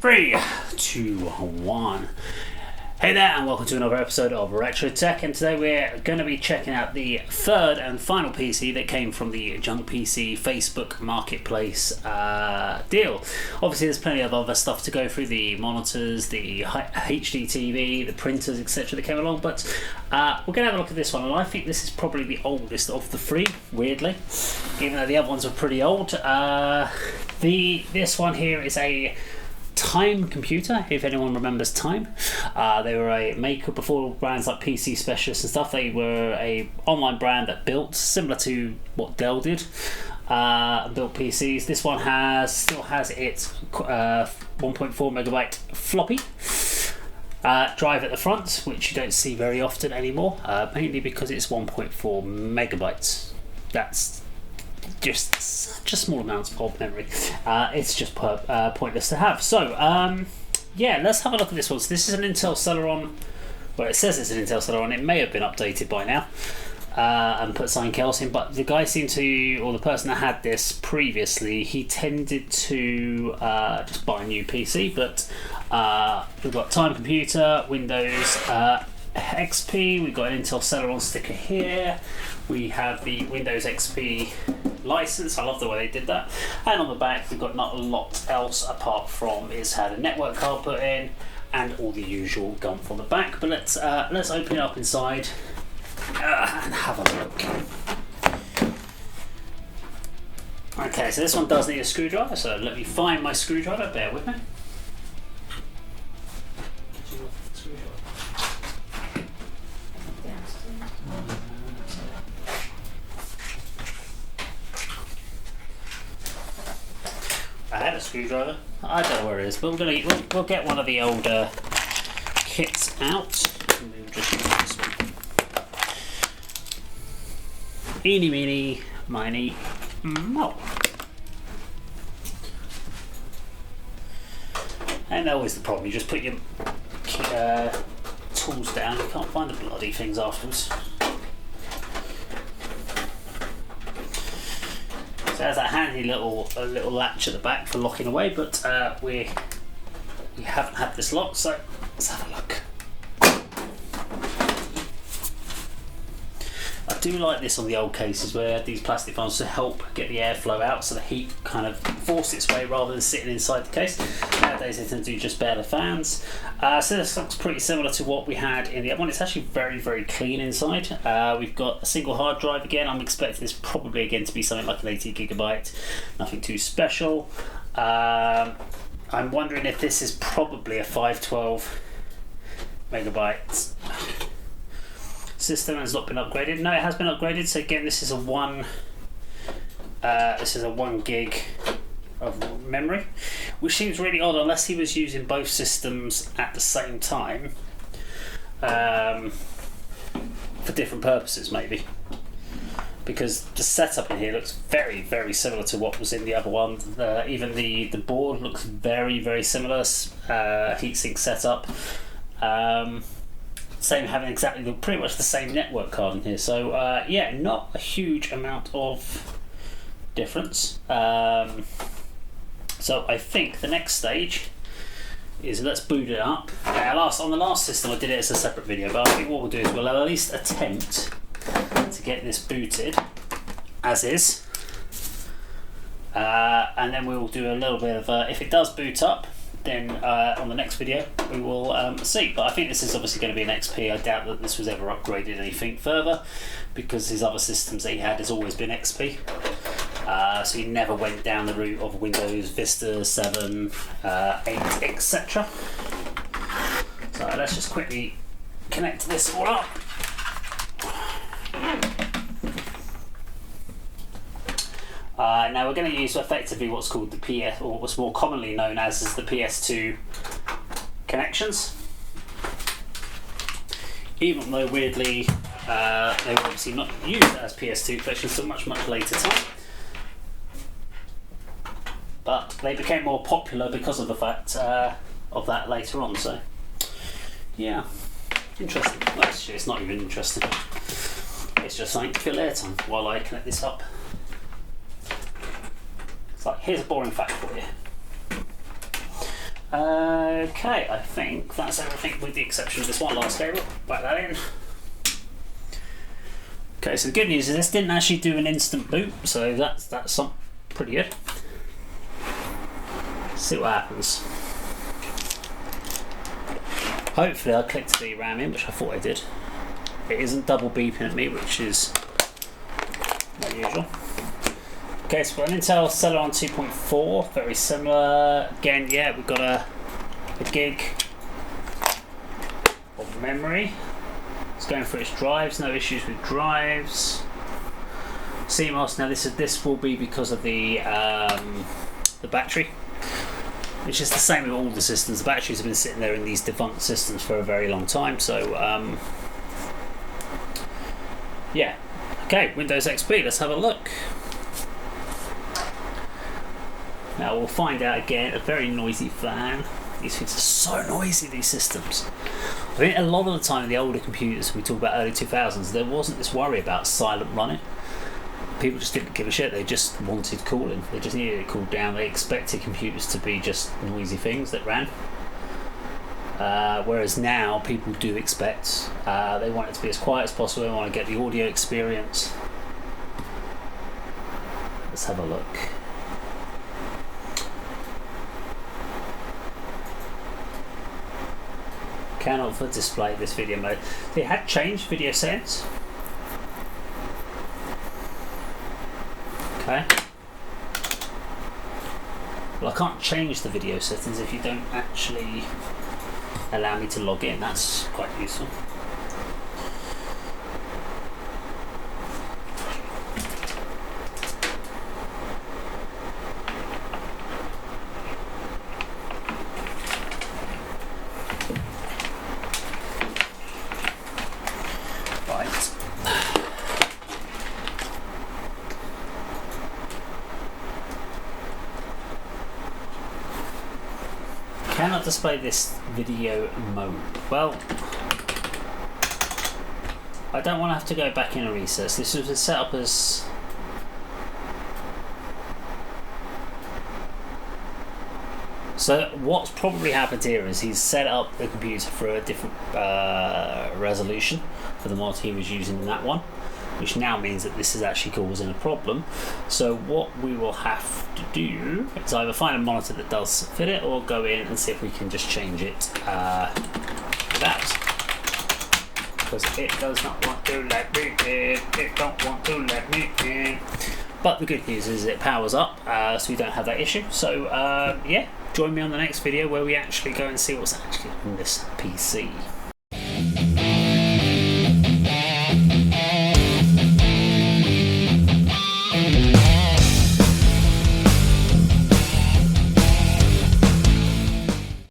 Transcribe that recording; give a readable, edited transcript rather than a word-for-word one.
3, 2, 1. Hey there, and welcome to another episode of Retro Tech. And today we're going to be checking out the third and final PC that came from the Junk PC Facebook Marketplace deal. Obviously, there's plenty of other stuff to go through: the monitors, the HD TV, the printers, etc. that came along. But we're going to have a look at this one, and I think this is probably the oldest of the three. Weirdly, even though the other ones were pretty old, this one here is a Time computer, if anyone remembers Time. They were a maker before brands like PC Specialist and stuff. They were a online brand that built similar to what Dell did, built PCs. This one still has its 1.4 megabyte floppy drive at the front, which you don't see very often anymore, mainly because it's 1.4 megabytes. That's just such a small amount of memory. It's just pointless to have. So yeah, let's have a look at this one. So this is an Intel Celeron. Well, it says it's an Intel Celeron. It may have been updated by now and put something else in, but the guy seemed to, or the person that had this previously, he tended to just buy a new PC. But we've got Time computer, Windows XP, we've got an Intel Celeron sticker here, we have the Windows XP license. I love the way they did that. And on the back we've got not a lot else apart from it's had a network card put in and all the usual gump on the back. But let's open it up inside and have a look. Okay, so this one does need a screwdriver, so let me find my screwdriver, bear with me. I had a screwdriver. I don't know where it is, but we'll get one of the older kits out. We'll just use this one. Eeny, meeny, miny, mo. And always the problem. You just put your tools down. You can't find the bloody things afterwards. So it has a handy little latch at the back for locking away, but we haven't had this locked, so let's have a look. I do like this on the old cases where these plastic funnels to help get the airflow out, so the heat kind of forces its way rather than sitting inside the case. Nowadays they tend to do just bare the fans. So this looks pretty similar to what we had in the other one. It's actually very, very clean inside. We've got a single hard drive again. I'm expecting this probably again to be something like an 80 gigabyte, nothing too special. I'm wondering if this is probably a 512 megabyte system. Has not been upgraded. No, it has been upgraded. So again, this is a 1 gig of memory, which seems really odd unless he was using both systems at the same time for different purposes, maybe, because the setup in here looks very, very similar to what was in the other one. Even the board looks very, very similar. Heatsink setup. Same, having exactly pretty much the same network card in here. So yeah, not a huge amount of difference. So I think the next stage is let's boot it up. On the last system I did it as a separate video, but I think what we'll do is we'll at least attempt to get this booted as is, and then we'll do a little bit of if it does boot up, then on the next video we will see. But I think this is obviously going to be an XP. I doubt that this was ever upgraded anything further, because his other systems that he had has always been XP. So he never went down the route of Windows Vista 7, 8, etc. So let's just quickly connect this all up. Now we're going to use effectively what's called the PS, or what's more commonly known as the PS2 connections. Even though weirdly they were obviously not used as PS2 connections until much, much later time. But they became more popular because of the fact of that later on. So yeah, interesting. Well, actually, it's not even interesting. It's just something to fill airtime while I connect this up. It's like, here's a boring fact for you. Okay, I think that's everything with the exception of this one last cable. Back that in. Okay, so the good news is this didn't actually do an instant boot, so that's something pretty good. See what happens. Hopefully I clicked the RAM in, which I thought I did. It isn't double beeping at me, which is not usual. Okay, so we've got an Intel Celeron 2.4, very similar. Again, yeah, we've got a gig of memory. It's going through its drives, no issues with drives. CMOS, now this will be because of the battery, which is the same with all the systems. The batteries have been sitting there in these defunct systems for a very long time, so yeah. Okay, Windows XP, let's have a look. Now we'll find out again, a very noisy fan. These things are so noisy, these systems. I think a lot of the time in the older computers, we talk about early 2000s, there wasn't this worry about silent running. People just didn't give a shit, they just wanted cooling. They just needed it cooled down. They expected computers to be just noisy things that ran. Whereas now, people do expect, they want it to be as quiet as possible, they want to get the audio experience. Let's have a look. Cannot for display this video mode. They had changed video settings. Okay. Well, I can't change the video settings if you don't actually allow me to log in. That's quite useful. Cannot display this video mode. Well, I don't want to have to go back in a recess. This was set up as so. What's probably happened here is he's set up the computer for a different resolution for the mod he was using in that one, which now means that this is actually causing a problem. So what we will have to do is either find a monitor that does fit it, or go in and see if we can just change it without, because it does not want to let me in. It don't want to let me in. But the good news is it powers up, so we don't have that issue. So yeah, join me on the next video where we actually go and see what's actually on this PC.